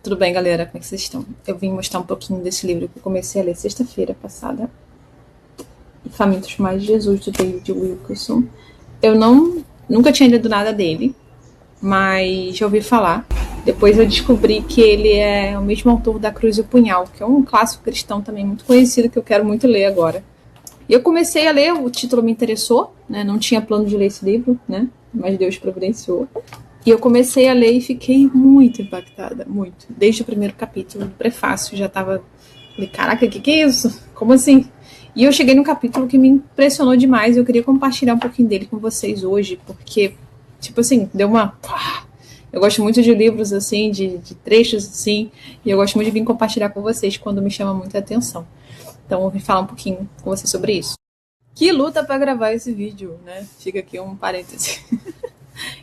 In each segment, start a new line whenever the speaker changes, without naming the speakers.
Tudo bem, galera? Como é que vocês estão? Eu vim mostrar um pouquinho desse livro que eu comecei a ler sexta-feira passada. Famintos Mais de Jesus, do David Wilkerson. Eu nunca tinha lido nada dele, mas já ouvi falar. Depois eu descobri que ele é o mesmo autor da Cruz e o Punhal, que é um clássico cristão também muito conhecido, que eu quero muito ler agora. E eu comecei a ler, o título me interessou, né? Não tinha plano de ler esse livro, né? Mas Deus providenciou. E eu comecei a ler e fiquei muito impactada, muito. Desde o primeiro capítulo do prefácio, já tava... Falei, caraca, o que é isso? Como assim? E eu cheguei num capítulo que me impressionou demais e eu queria compartilhar um pouquinho dele com vocês hoje, porque, tipo assim, deu uma... Eu gosto muito de livros, assim, de trechos, assim, e eu gosto muito de vir compartilhar com vocês quando me chama muita atenção. Então, eu vim falar um pouquinho com vocês sobre isso. Que luta para gravar esse vídeo, né? Fica aqui um parêntese.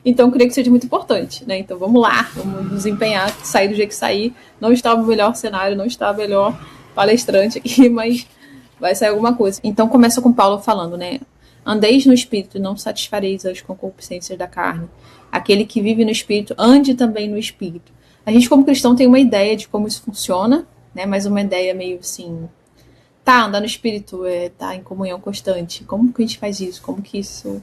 Então, eu creio que seja muito importante, né? Então, vamos lá, vamos nos empenhar, sair do jeito que sair. Não está o melhor cenário, não está o melhor palestrante aqui, mas vai sair alguma coisa. Então, começa com Paulo falando, né? Andeis no Espírito, não satisfareis as concupiscências da carne. Aquele que vive no Espírito, ande também no Espírito. A gente, como cristão, tem uma ideia de como isso funciona, né? Mas uma ideia meio assim... Tá, andar no Espírito, tá em comunhão constante. Como que a gente faz isso? Como que isso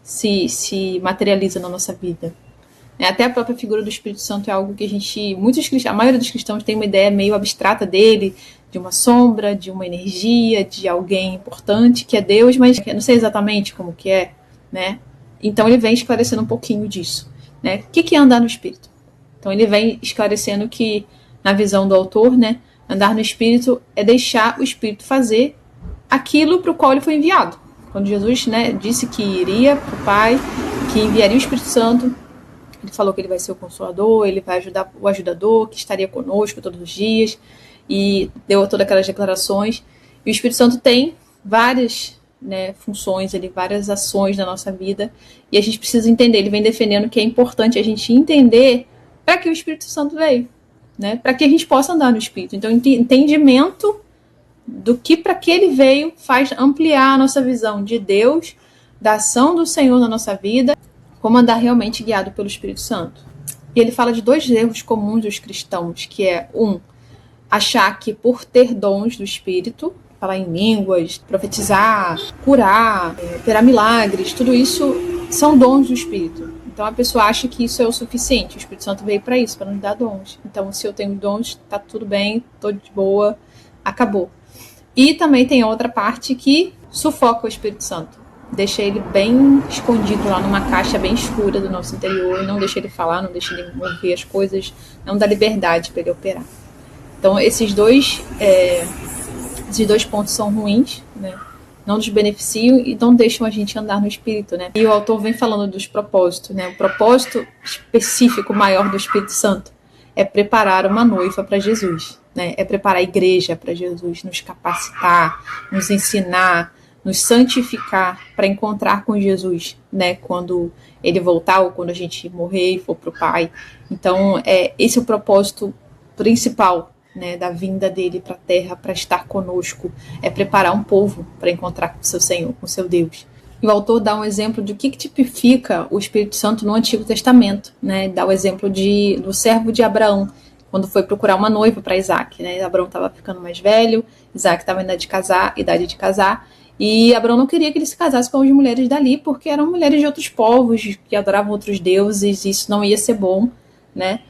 se materializa na nossa vida? Até a própria figura do Espírito Santo é algo que a maioria dos cristãos tem uma ideia meio abstrata dele, de uma sombra, de uma energia, de alguém importante, que é Deus, mas eu não sei exatamente como que é, né? Então ele vem esclarecendo um pouquinho disso, né? O que é andar no Espírito? Então ele vem esclarecendo que, na visão do autor, né, andar no Espírito é deixar o Espírito fazer aquilo para o qual ele foi enviado. Quando Jesus, né, disse que iria para o Pai, que enviaria o Espírito Santo, ele falou que ele vai ser o Consolador, ele vai ajudar o ajudador, que estaria conosco todos os dias, e deu todas aquelas declarações. E o Espírito Santo tem várias, né, funções, várias ações na nossa vida, e a gente precisa entender. Ele vem defendendo que é importante a gente entender para que o Espírito Santo veio, né, para que a gente possa andar no Espírito. Então, entendimento do que para que ele veio faz ampliar a nossa visão de Deus, da ação do Senhor na nossa vida, como andar realmente guiado pelo Espírito Santo. E ele fala de dois erros comuns dos cristãos, que é achar que por ter dons do Espírito, falar em línguas, profetizar, curar, operar milagres, tudo isso são dons do Espírito. Então a pessoa acha que isso é o suficiente. O Espírito Santo veio para isso, para nos dar dons. Então se eu tenho dons, tá tudo bem, tô de boa, acabou. E também tem outra parte que sufoca o Espírito Santo. Deixa ele bem escondido lá numa caixa bem escura do nosso interior, não deixa ele falar, não deixa ele mover as coisas, não dá liberdade para ele operar. Então esses dois pontos são ruins, né? Não nos beneficiam e não deixam a gente andar no Espírito, né? E o autor vem falando dos propósitos, né? O propósito específico maior do Espírito Santo é preparar uma noiva para Jesus, né? É preparar a igreja para Jesus, nos capacitar, nos ensinar, nos santificar para encontrar com Jesus, né? Quando ele voltar ou quando a gente morrer e for para o Pai. Então, esse é o propósito principal, né, da vinda dele para a terra, para estar conosco, é preparar um povo para encontrar com o seu Senhor, com o seu Deus. E o autor dá um exemplo de o que tipifica o Espírito Santo no Antigo Testamento, né? Dá o exemplo do servo de Abraão, quando foi procurar uma noiva para Isaac, né? Abraão estava ficando mais velho, Isaac estava na idade de casar, e Abraão não queria que ele se casasse com as mulheres dali, porque eram mulheres de outros povos, que adoravam outros deuses, e isso não ia ser bom, né?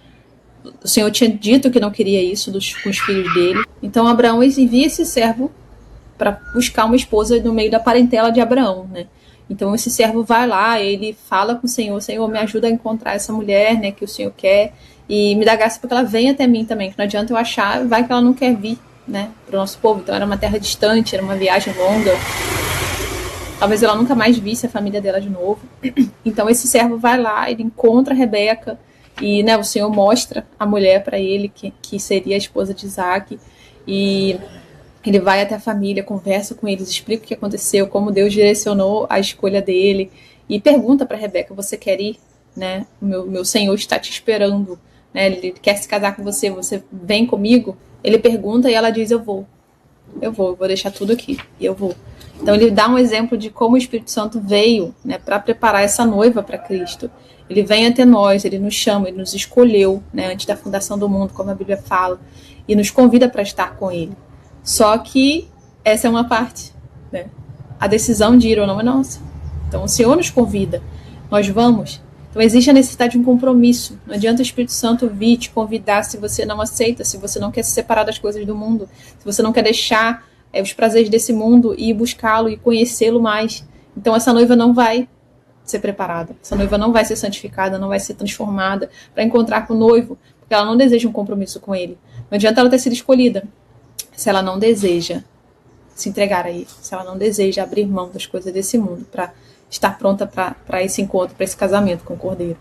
O Senhor tinha dito que não queria isso com os filhos dele. Então Abraão envia esse servo para buscar uma esposa no meio da parentela de Abraão, né? Então esse servo vai lá, ele fala com o Senhor, Senhor, me ajuda a encontrar essa mulher, né, que o Senhor quer, e me dá graça para que ela venha até mim também, que não adianta eu achar, vai que ela não quer vir, né, para o nosso povo. Então era uma terra distante, era uma viagem longa, talvez ela nunca mais visse a família dela de novo. Então esse servo vai lá, ele encontra Rebeca, e, né, o Senhor mostra a mulher para ele, que seria a esposa de Isaac, e ele vai até a família, conversa com eles, explica o que aconteceu, como Deus direcionou a escolha dele, e pergunta para Rebeca, você quer ir? Né? Meu Senhor está te esperando, né? Ele quer se casar com você, você vem comigo? Ele pergunta e ela diz, eu vou deixar tudo aqui, e eu vou. Então ele dá um exemplo de como o Espírito Santo veio, né, para preparar essa noiva para Cristo. Ele vem até nós, ele nos chama, ele nos escolheu, né, antes da fundação do mundo, como a Bíblia fala, e nos convida para estar com ele. Só que essa é uma parte, né? A decisão de ir ou não é nossa. Então o Senhor nos convida, nós vamos. Então existe a necessidade de um compromisso. Não adianta o Espírito Santo vir te convidar se você não aceita, se você não quer se separar das coisas do mundo, se você não quer deixar os prazeres desse mundo e ir buscá-lo e conhecê-lo mais. Então essa noiva não vai ser preparada, essa noiva não vai ser santificada, não vai ser transformada para encontrar com o noivo, porque ela não deseja um compromisso com ele. Não adianta ela ter sido escolhida se ela não deseja se entregar a ele, se ela não deseja abrir mão das coisas desse mundo para estar pronta para esse encontro, para esse casamento com o Cordeiro.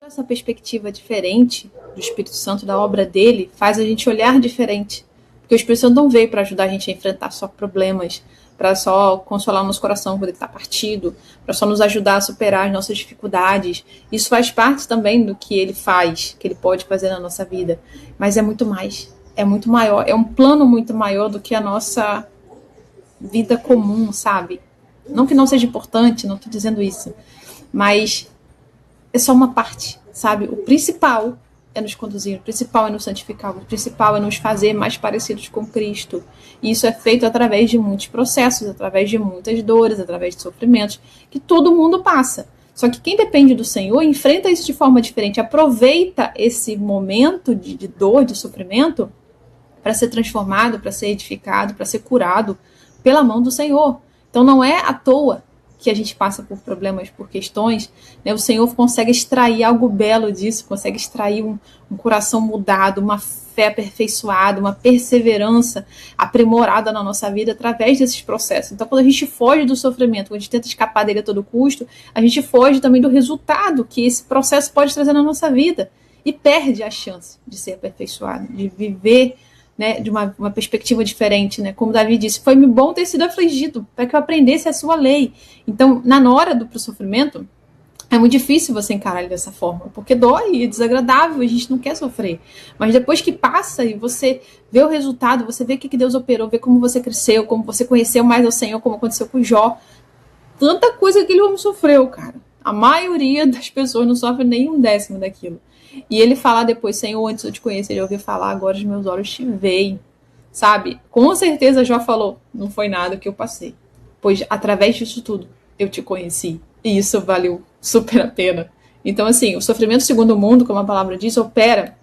Essa perspectiva diferente do Espírito Santo, da obra dele, faz a gente olhar diferente. Porque o Espírito Santo não veio para ajudar a gente a enfrentar só problemas, para só consolar o nosso coração quando ele está partido, para só nos ajudar a superar as nossas dificuldades. Isso faz parte também do que ele faz, que ele pode fazer na nossa vida. Mas é muito mais, é muito maior, é um plano muito maior do que a nossa vida comum, sabe? Não que não seja importante, não estou dizendo isso, mas é só uma parte, sabe? O principal é nos conduzir, o principal é nos santificar, o principal é nos fazer mais parecidos com Cristo. E isso é feito através de muitos processos, através de muitas dores, através de sofrimentos, que todo mundo passa. Só que quem depende do Senhor enfrenta isso de forma diferente, aproveita esse momento de dor, de sofrimento, para ser transformado, para ser edificado, para ser curado pela mão do Senhor. Então não é à toa que a gente passa por problemas, por questões, né? O Senhor consegue extrair algo belo disso, consegue extrair um coração mudado, uma fé aperfeiçoada, uma perseverança aprimorada na nossa vida através desses processos. Então, quando a gente foge do sofrimento, quando a gente tenta escapar dele a todo custo, a gente foge também do resultado que esse processo pode trazer na nossa vida e perde a chance de ser aperfeiçoado, de viver, né, de uma perspectiva diferente, né? Como Davi disse, foi-me bom ter sido afligido, para que eu aprendesse a sua lei. Então, na hora do sofrimento, é muito difícil você encarar ele dessa forma, porque dói, é desagradável, a gente não quer sofrer. Mas depois que passa e você vê o resultado, você vê o que Deus operou, vê como você cresceu, como você conheceu mais ao Senhor, como aconteceu com Jó. Tanta coisa que aquele homem sofreu, cara. A maioria das pessoas não sofre nem um décimo daquilo. E ele falar depois, Senhor, antes eu te conhecer, ele ouviu falar, agora os meus olhos te veem, sabe? Com certeza Jó falou, não foi nada que eu passei, pois através disso tudo eu te conheci, e isso valeu super a pena. Então, assim, o sofrimento segundo o mundo, como a palavra diz, opera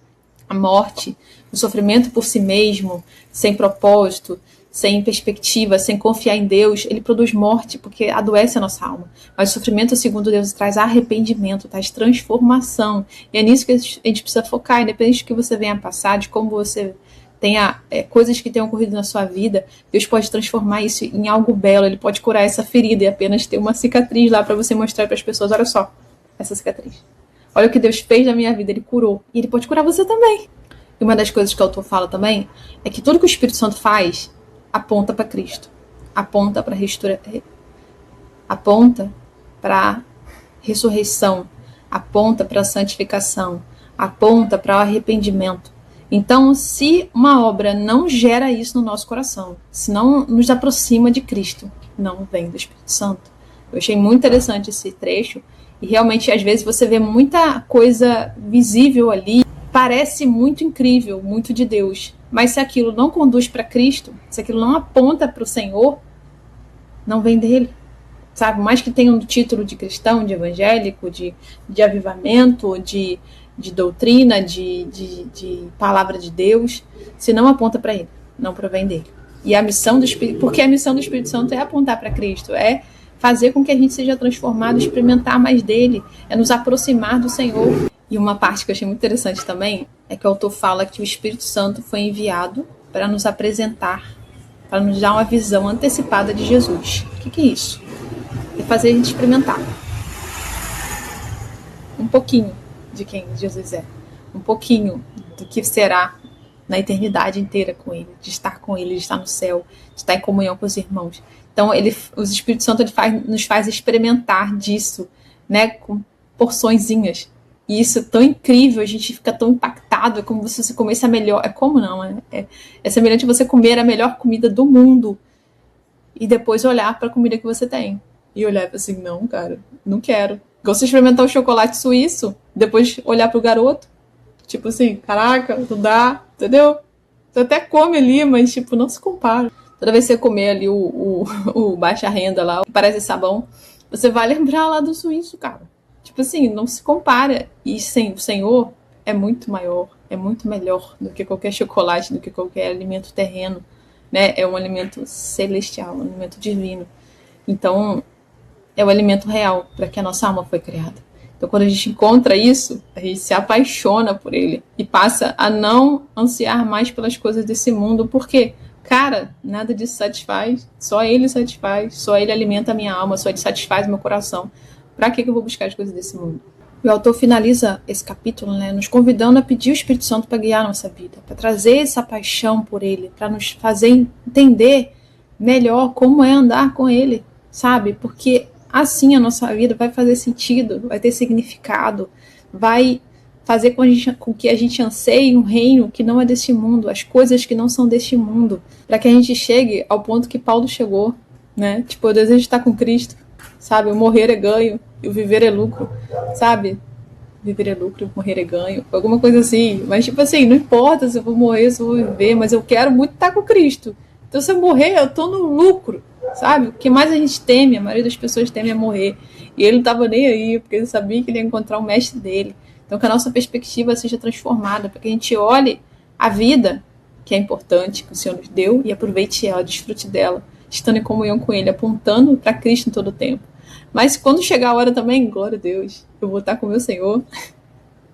a morte, o sofrimento por si mesmo, sem propósito, sem perspectiva, sem confiar em Deus, ele produz morte, porque adoece a nossa alma. Mas o sofrimento, segundo Deus, traz arrependimento, traz transformação. E é nisso que a gente precisa focar, independente do que você venha passar, de como você tenha coisas que tenham ocorrido na sua vida, Deus pode transformar isso em algo belo, ele pode curar essa ferida e apenas ter uma cicatriz lá para você mostrar para as pessoas, olha só, essa cicatriz. Olha o que Deus fez na minha vida, ele curou. E ele pode curar você também. E uma das coisas que o autor fala também é que tudo que o Espírito Santo faz aponta para Cristo, aponta para aponta para ressurreição, aponta para santificação, aponta para o arrependimento. Então, se uma obra não gera isso no nosso coração, se não nos aproxima de Cristo, não vem do Espírito Santo. Eu achei muito interessante esse trecho e realmente às vezes você vê muita coisa visível ali, parece muito incrível, muito de Deus. Mas se aquilo não conduz para Cristo, se aquilo não aponta para o Senhor, não vem dele. Sabe? Mais que tenha um título de cristão, de evangélico, de avivamento, de doutrina, de palavra de Deus, se não aponta para ele, não provém dele. E a missão do Espírito, porque a missão do Espírito Santo é apontar para Cristo, é fazer com que a gente seja transformado, experimentar mais dele, é nos aproximar do Senhor. E uma parte que eu achei muito interessante também é que o autor fala que o Espírito Santo foi enviado para nos apresentar, para nos dar uma visão antecipada de Jesus. O que é isso? É fazer a gente experimentar um pouquinho de quem Jesus é, um pouquinho do que será na eternidade inteira com ele, de estar com ele, de estar no céu, de estar em comunhão com os irmãos. Então, o Espírito Santo nos faz experimentar disso, né, com porçõezinhas. E isso é tão incrível, a gente fica tão impactado, é como se você comesse a melhor... É como não, é semelhante a você comer a melhor comida do mundo e depois olhar para a comida que você tem. E olhar assim, não, cara, não quero. Igual você experimentar o chocolate suíço, depois olhar pro garoto, tipo assim, caraca, não dá, entendeu? Você até come ali, mas tipo, não se compara. Toda vez que você comer ali o baixa renda lá, que parece sabão, você vai lembrar lá do suíço, cara. Tipo assim, não se compara. E sem o Senhor é muito maior, é muito melhor do que qualquer chocolate, do que qualquer alimento terreno, né? É um alimento celestial, um alimento divino. Então, é o alimento real para que a nossa alma foi criada. Então, quando a gente encontra isso, a gente se apaixona por ele e passa a não ansiar mais pelas coisas desse mundo, porque, cara, nada disso satisfaz, só ele satisfaz, só ele alimenta a minha alma, só ele satisfaz o meu coração. Para que eu vou buscar as coisas desse mundo? O autor finaliza esse capítulo, né, nos convidando a pedir o Espírito Santo para guiar a nossa vida, para trazer essa paixão por ele, para nos fazer entender melhor como é andar com ele, sabe? Porque assim a nossa vida vai fazer sentido, vai ter significado, vai fazer com que a gente anseie um reino que não é deste mundo, as coisas que não são deste mundo, para que a gente chegue ao ponto que Paulo chegou, né? Tipo, eu desejo estar com Cristo, sabe? O morrer é ganho e o viver é lucro, sabe? Viver é lucro, morrer é ganho, alguma coisa assim. Mas, tipo assim, não importa se eu vou morrer, se eu vou viver, mas eu quero muito estar com Cristo. Então, se eu morrer, eu tô no lucro, sabe? O que mais a gente teme, a maioria das pessoas teme é morrer. E ele não tava nem aí, porque ele sabia que ele ia encontrar o mestre dele. Então, que a nossa perspectiva seja transformada, para que a gente olhe a vida, que é importante, que o Senhor nos deu, e aproveite ela, desfrute dela, estando em comunhão com ele, apontando para Cristo em todo o tempo. Mas quando chegar a hora também, glória a Deus, eu vou estar com o meu Senhor.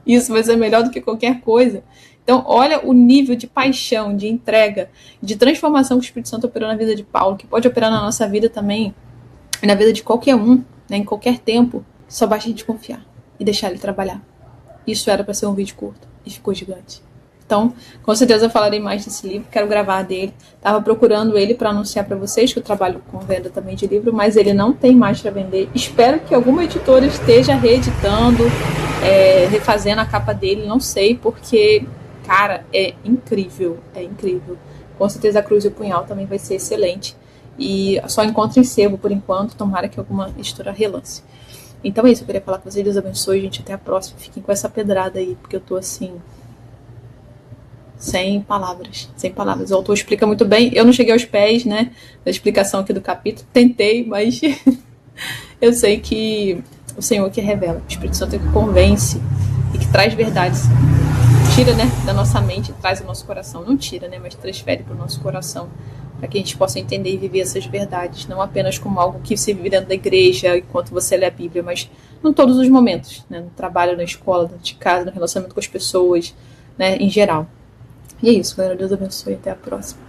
Isso vai ser melhor do que qualquer coisa. Então, olha o nível de paixão, de entrega, de transformação que o Espírito Santo operou na vida de Paulo, que pode operar na nossa vida também, e na vida de qualquer um, né, em qualquer tempo. Só basta a gente confiar e deixar ele trabalhar. Isso era para ser um vídeo curto e ficou gigante. Então, com certeza eu falarei mais desse livro, quero gravar dele. Estava procurando ele para anunciar para vocês, que eu trabalho com venda também de livro, mas ele não tem mais para vender. Espero que alguma editora esteja reeditando, refazendo a capa dele, não sei, porque, cara, é incrível, é incrível. Com certeza a Cruz e o Punhal também vai ser excelente. E só encontro em sebo por enquanto, tomara que alguma editora relance. Então é isso, eu queria falar com vocês, Deus abençoe, gente, até a próxima. Fiquem com essa pedrada aí, porque eu tô assim... sem palavras, sem palavras. O autor explica muito bem. Eu não cheguei aos pés, né, da explicação aqui do capítulo. Tentei, mas eu sei que o Senhor que revela, o Espírito Santo é que convence e que traz verdades. Tira, né, da nossa mente, traz ao nosso coração. Não tira, né, mas transfere para o nosso coração, para que a gente possa entender e viver essas verdades, não apenas como algo que se vive dentro da igreja enquanto você lê a Bíblia, mas em todos os momentos, né, no trabalho, na escola, dentro de casa, no relacionamento com as pessoas, né, em geral. E é isso, galera. Deus abençoe. Até a próxima.